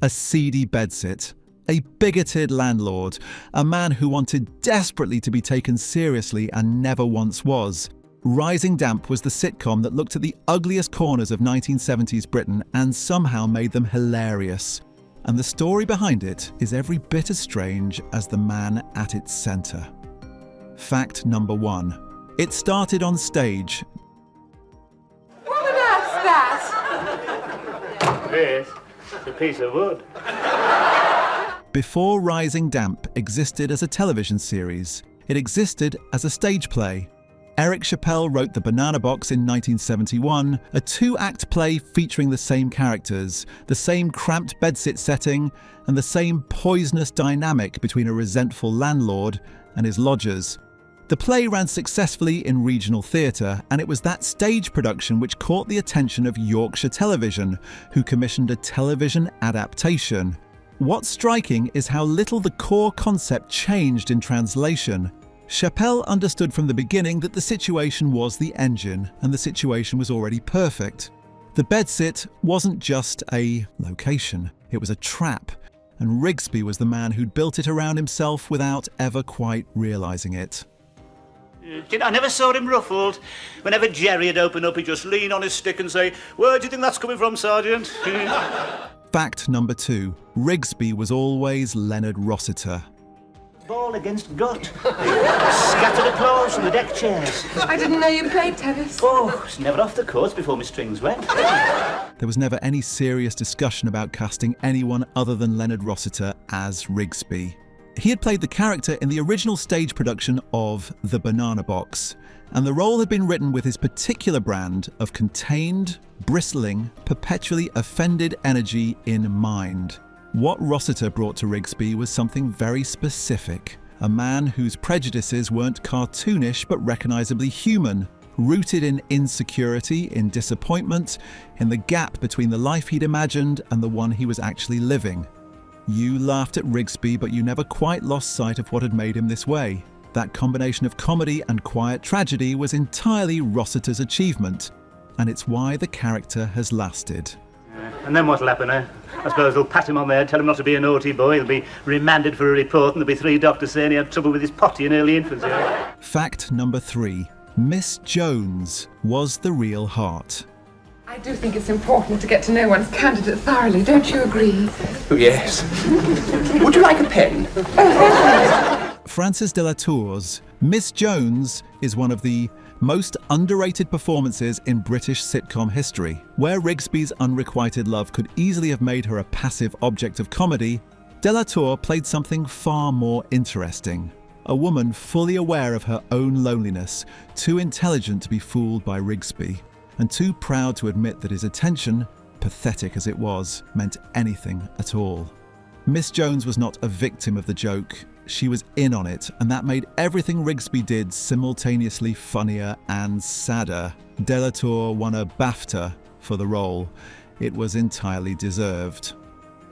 A seedy bedsit, a bigoted landlord, a man who wanted desperately to be taken seriously and never once was. Rising Damp was the sitcom that looked at the ugliest corners of 1970s Britain and somehow made them hilarious. And the story behind it is every bit as strange as the man at its centre. Fact number 1. It started on stage. What on earth's that? This is a piece of wood. Before Rising Damp existed as a television series, it existed as a stage play. Eric Chappelle wrote The Banana Box in 1971, a 2-act play featuring the same characters, the same cramped bedsit setting, and the same poisonous dynamic between a resentful landlord and his lodgers. The play ran successfully in regional theatre, and it was that stage production which caught the attention of Yorkshire Television, who commissioned a television adaptation. What's striking is how little the core concept changed in translation. Chappelle understood from the beginning that the situation was the engine, and the situation was already perfect. The bedsit wasn't just a location, it was a trap, and Rigsby was the man who'd built it around himself without ever quite realising it. I never saw him ruffled. Whenever Jerry'd open up, he'd just lean on his stick and say, "Where do you think that's coming from, Sergeant?" Fact number 2. Rigsby was always Leonard Rossiter. Ball against gut. Scattered applause from the deck chairs. I didn't know you played tennis. Oh, it's never off the course before my strings wet. There was never any serious discussion about casting anyone other than Leonard Rossiter as Rigsby. He had played the character in the original stage production of The Banana Box, and the role had been written with his particular brand of contained, bristling, perpetually offended energy in mind. What Rossiter brought to Rigsby was something very specific, a man whose prejudices weren't cartoonish but recognisably human, rooted in insecurity, in disappointment, in the gap between the life he'd imagined and the one he was actually living. You laughed at Rigsby, but you never quite lost sight of what had made him this way. That combination of comedy and quiet tragedy was entirely Rossiter's achievement, and it's why the character has lasted. And then what'll happen, eh? I suppose they'll pat him on the head, tell him not to be a naughty boy, he'll be remanded for a report, and there'll be 3 doctors saying he had trouble with his potty in early infancy. Fact number 3. Miss Jones was the real heart. I do think it's important to get to know one's candidate thoroughly, don't you agree? Oh, yes. Would you like a pen? Frances de la Tour's Miss Jones is one of the most underrated performances in British sitcom history. Where Rigsby's unrequited love could easily have made her a passive object of comedy, de la Tour played something far more interesting. A woman fully aware of her own loneliness, too intelligent to be fooled by Rigsby, and too proud to admit that his attention, pathetic as it was, meant anything at all. Miss Jones was not a victim of the joke. She was in on it, and that made everything Rigsby did simultaneously funnier and sadder. De la Tour won a BAFTA for the role. It was entirely deserved.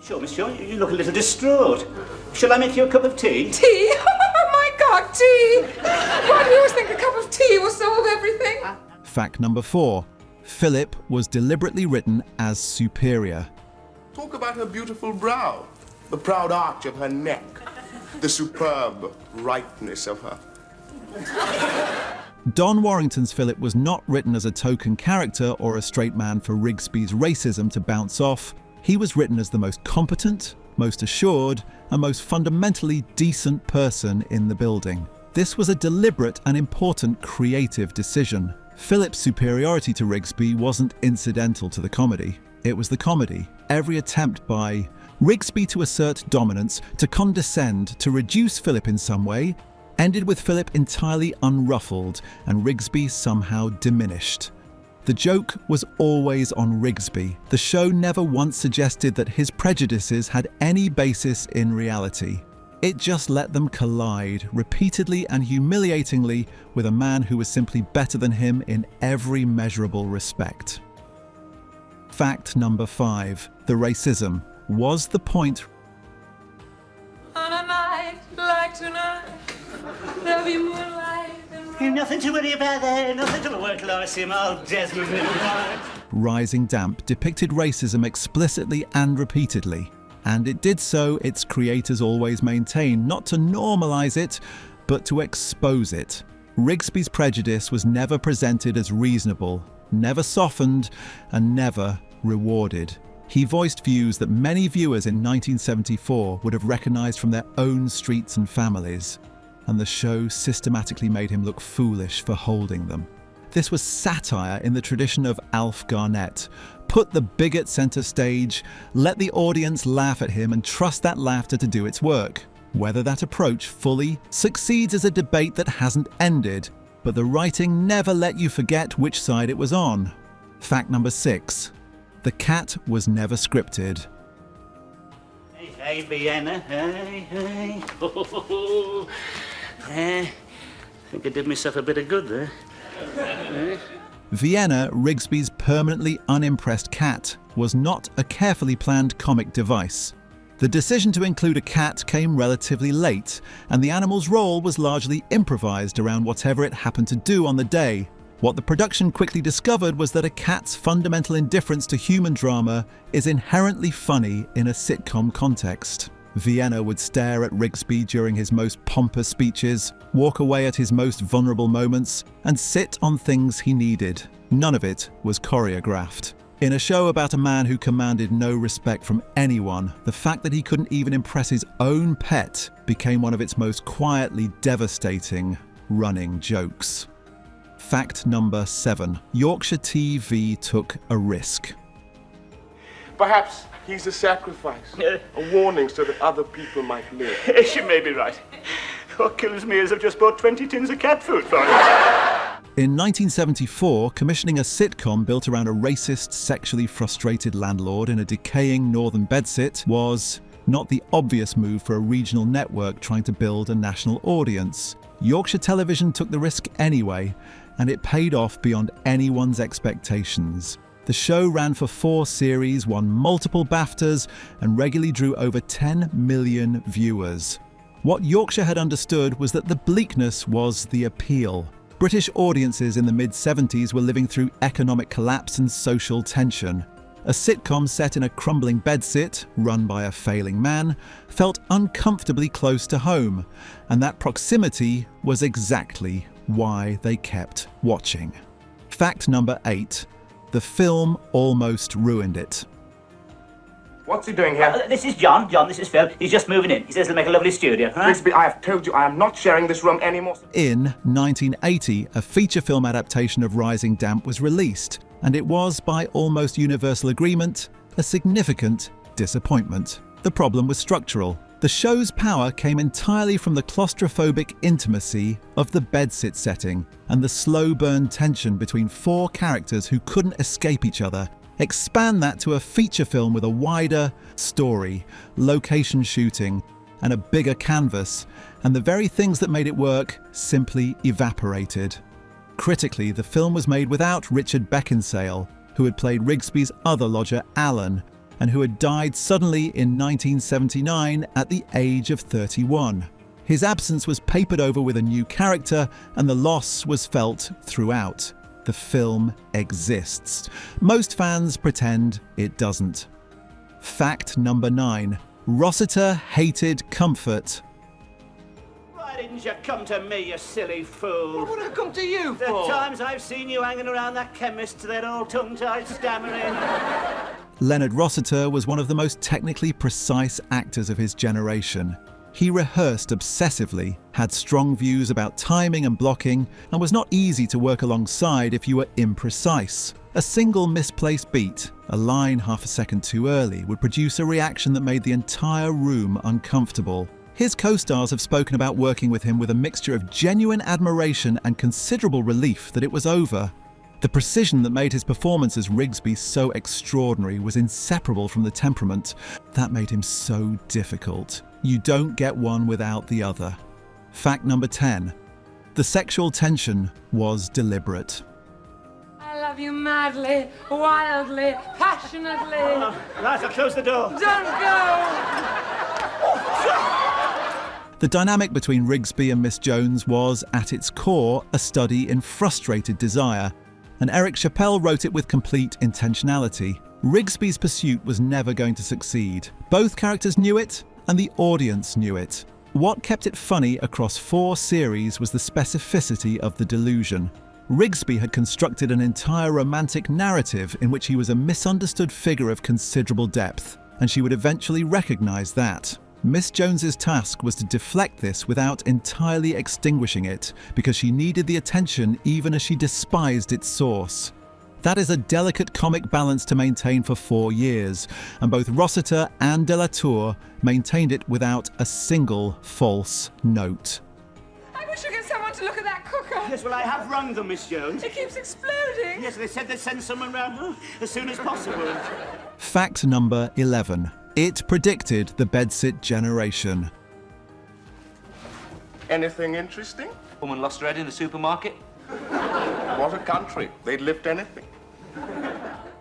Sure, Miss Jones, you look a little distraught. Shall I make you a cup of tea? Tea? Oh my God, tea! Why do you always think a cup of tea will solve everything? Fact number 4. Philip was deliberately written as superior. Talk about her beautiful brow, the proud arch of her neck, the superb rightness of her. Don Warrington's Philip was not written as a token character or a straight man for Rigsby's racism to bounce off. He was written as the most competent, most assured, and most fundamentally decent person in the building. This was a deliberate and important creative decision. Philip's superiority to Rigsby wasn't incidental to the comedy. It was the comedy. Every attempt by Rigsby to assert dominance, to condescend, to reduce Philip in some way, ended with Philip entirely unruffled and Rigsby somehow diminished. The joke was always on Rigsby. The show never once suggested that his prejudices had any basis in reality. It just let them collide repeatedly and humiliatingly with a man who was simply better than him in every measurable respect. Fact number 5. The racism was the point. On a night like tonight, there'll be moonlight and Nothing to worry about there, nothing to work, Lois, him old Desmond. Rising Damp depicted racism explicitly and repeatedly. And it did so, its creators always maintained, not to normalize it, but to expose it. Rigsby's prejudice was never presented as reasonable, never softened, and never rewarded. He voiced views that many viewers in 1974 would have recognized from their own streets and families, and the show systematically made him look foolish for holding them. This was satire in the tradition of Alf Garnett. Put the bigot center stage, let the audience laugh at him and trust that laughter to do its work. Whether that approach fully succeeds is a debate that hasn't ended, but the writing never let you forget which side it was on. Fact number 6. The cat was never scripted. Hey, Vienna. Hey. I think I did myself a bit of good there. Vienna, Rigsby's permanently unimpressed cat, was not a carefully planned comic device. The decision to include a cat came relatively late, and the animal's role was largely improvised around whatever it happened to do on the day. What the production quickly discovered was that a cat's fundamental indifference to human drama is inherently funny in a sitcom context. Vienna would stare at Rigsby during his most pompous speeches, walk away at his most vulnerable moments, and sit on things he needed. None of it was choreographed. In a show about a man who commanded no respect from anyone, the fact that he couldn't even impress his own pet became one of its most quietly devastating running jokes. Fact number 7. Yorkshire TV took a risk. Perhaps he's a sacrifice, a warning so that other people might live. She may be right. What kills me is I've just bought 20 tins of cat food for him. In 1974, commissioning a sitcom built around a racist, sexually frustrated landlord in a decaying northern bedsit was not the obvious move for a regional network trying to build a national audience. Yorkshire Television took the risk anyway, and it paid off beyond anyone's expectations. The show ran for 4 series, won multiple BAFTAs, and regularly drew over 10 million viewers. What Yorkshire had understood was that the bleakness was the appeal. British audiences in the mid-70s were living through economic collapse and social tension. A sitcom set in a crumbling bedsit, run by a failing man, felt uncomfortably close to home, and that proximity was exactly why they kept watching. Fact number 8. The film almost ruined it. What's he doing here? This is John. This is Phil. He's just moving in. He says he'll make a lovely studio. Right? Rigsby, I have told you I am not sharing this room anymore. In 1980, a feature film adaptation of Rising Damp was released, and it was, by almost universal agreement, a significant disappointment. The problem was structural. The show's power came entirely from the claustrophobic intimacy of the bedsit setting and the slow burn tension between 4 characters who couldn't escape each other. Expand that to a feature film with a wider story, location shooting, and a bigger canvas, and the very things that made it work simply evaporated. Critically, the film was made without Richard Beckinsale, who had played Rigsby's other lodger, Alan, and who had died suddenly in 1979 at the age of 31. His absence was papered over with a new character, and the loss was felt throughout. The film exists. Most fans pretend it doesn't. Fact number 9. Rossiter hated comfort. Why didn't you come to me, you silly fool? What would I come to you The for? times I've seen you hanging around that chemist, they're all tongue-tied stammering. Leonard Rossiter was one of the most technically precise actors of his generation. He rehearsed obsessively, had strong views about timing and blocking, and was not easy to work alongside if you were imprecise. A single misplaced beat, a line half a second too early, would produce a reaction that made the entire room uncomfortable. His co-stars have spoken about working with him with a mixture of genuine admiration and considerable relief that it was over. The precision that made his performance as Rigsby so extraordinary was inseparable from the temperament that made him so difficult. You don't get one without the other. Fact number 10. The sexual tension was deliberate. I love you madly, wildly, passionately. Right, I'll close the door. Don't go! The dynamic between Rigsby and Miss Jones was, at its core, a study in frustrated desire, and Eric Chappell wrote it with complete intentionality. Rigsby's pursuit was never going to succeed. Both characters knew it, and the audience knew it. What kept it funny across 4 series was the specificity of the delusion. Rigsby had constructed an entire romantic narrative in which he was a misunderstood figure of considerable depth, and she would eventually recognize that. Miss Jones's task was to deflect this without entirely extinguishing it, because she needed the attention even as she despised its source. That is a delicate comic balance to maintain for 4 years, and both Rossiter and de la Tour maintained it without a single false note. I wish I could get someone to look at that cooker. Yes, well, I have rung them, Miss Jones. It keeps exploding. Yes, they said they'd send someone round as soon as possible. Fact number 11. It predicted the bedsit generation. Anything interesting? Woman lost her head in the supermarket. What a country. They'd lift anything.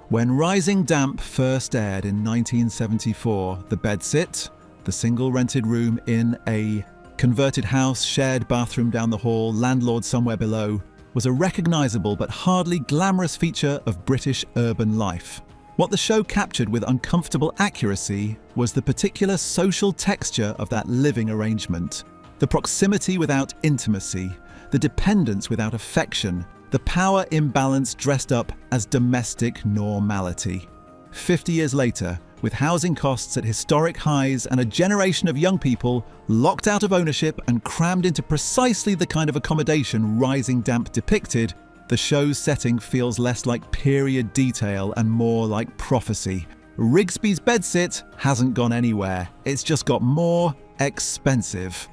When Rising Damp first aired in 1974, the bedsit, the single rented room in a converted house, shared bathroom down the hall, landlord somewhere below, was a recognisable but hardly glamorous feature of British urban life. What the show captured with uncomfortable accuracy was the particular social texture of that living arrangement. The proximity without intimacy, the dependence without affection, the power imbalance dressed up as domestic normality. 50 years later, with housing costs at historic highs and a generation of young people locked out of ownership and crammed into precisely the kind of accommodation Rising Damp depicted, the show's setting feels less like period detail and more like prophecy. Rigsby's bedsit hasn't gone anywhere. It's just got more expensive.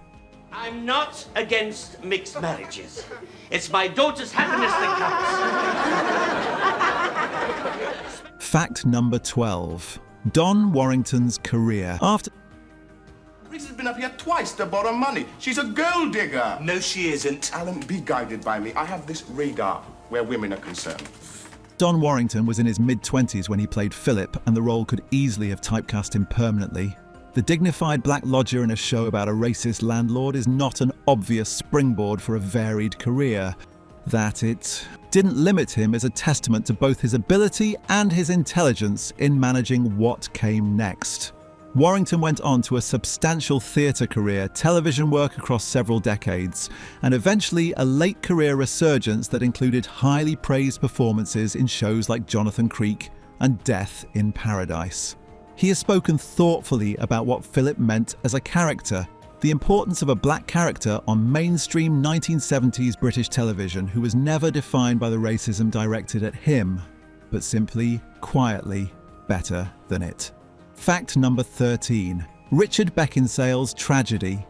I'm not against mixed marriages. It's my daughter's happiness that counts. Fact number 12. Don Warrington's career. After Riggs has been up here twice to borrow money. She's a gold digger. No, she isn't. Alan, be guided by me. I have this radar where women are concerned. Don Warrington was in his mid-20s when he played Philip, and the role could easily have typecast him permanently. The dignified black lodger in a show about a racist landlord is not an obvious springboard for a varied career. That it didn't limit him is a testament to both his ability and his intelligence in managing what came next. Warrington went on to a substantial theatre career, television work across several decades, and eventually a late career resurgence that included highly praised performances in shows like Jonathan Creek and Death in Paradise. He has spoken thoughtfully about what Philip meant as a character, the importance of a black character on mainstream 1970s British television who was never defined by the racism directed at him, but simply, quietly, better than it. Fact number 13. Richard Beckinsale's tragedy.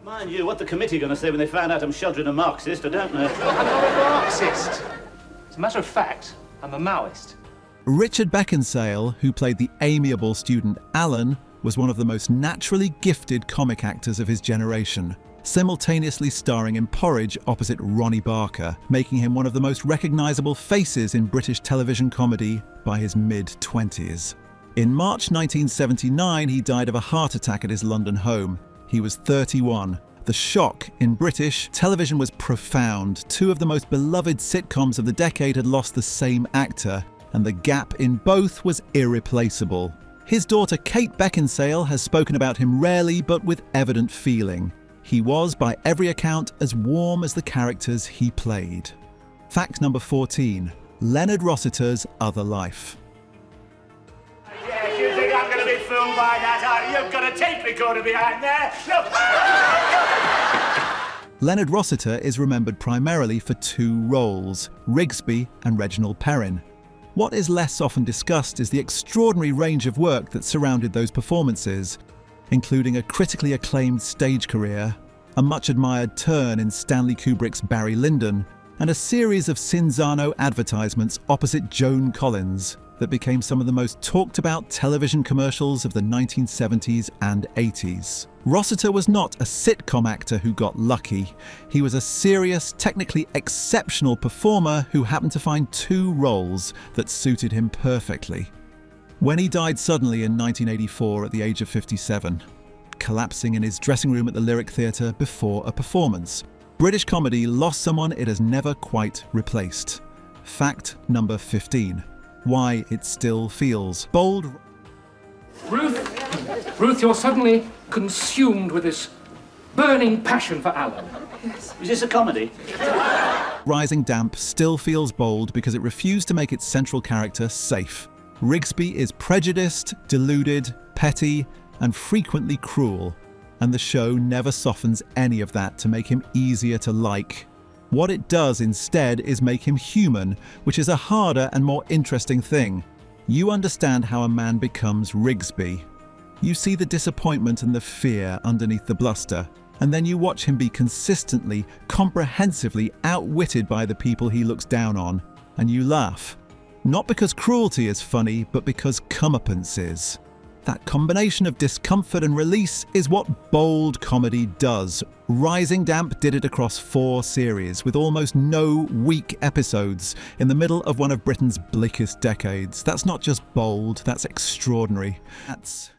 Mind you, what the committee are going to say when they find out I'm sheltering a Marxist, I don't know. I'm not a Marxist. As a matter of fact, I'm a Maoist. Richard Beckinsale, who played the amiable student Alan, was one of the most naturally gifted comic actors of his generation, simultaneously starring in Porridge opposite Ronnie Barker, making him one of the most recognisable faces in British television comedy by his mid-20s. In March 1979, he died of a heart attack at his London home. He was 31. The shock in British television was profound. 2 of the most beloved sitcoms of the decade had lost the same actor, and the gap in both was irreplaceable. His daughter Kate Beckinsale has spoken about him rarely but with evident feeling. He was, by every account, as warm as the characters he played. Fact number 14. Leonard Rossiter's other life. Yes, you think I'm going to be fooled by that, are you? You've got a tape recorder behind there. Look. Leonard Rossiter is remembered primarily for 2 roles, Rigsby and Reginald Perrin. What is less often discussed is the extraordinary range of work that surrounded those performances, including a critically acclaimed stage career, a much-admired turn in Stanley Kubrick's Barry Lyndon, and a series of Cinzano advertisements opposite Joan Collins that became some of the most talked-about television commercials of the 1970s and 80s. Rossiter was not a sitcom actor who got lucky. He was a serious, technically exceptional performer who happened to find 2 roles that suited him perfectly. When he died suddenly in 1984 at the age of 57, collapsing in his dressing room at the Lyric Theatre before a performance, British comedy lost someone it has never quite replaced. Fact number 15. why it still feels bold. Ruth, you're suddenly consumed with this burning passion for Alan. Is this a comedy? Rising Damp still feels bold because it refused to make its central character safe. Rigsby is prejudiced, deluded, petty, and frequently cruel, and the show never softens any of that to make him easier to like. What it does instead is make him human, which is a harder and more interesting thing. You understand how a man becomes Rigsby. You see the disappointment and the fear underneath the bluster, and then you watch him be consistently, comprehensively outwitted by the people he looks down on, and you laugh. Not because cruelty is funny, but because comeuppance is. That combination of discomfort and release is what bold comedy does. Rising Damp did it across 4 series, with almost no weak episodes, in the middle of one of Britain's bleakest decades. That's not just bold, that's extraordinary. That's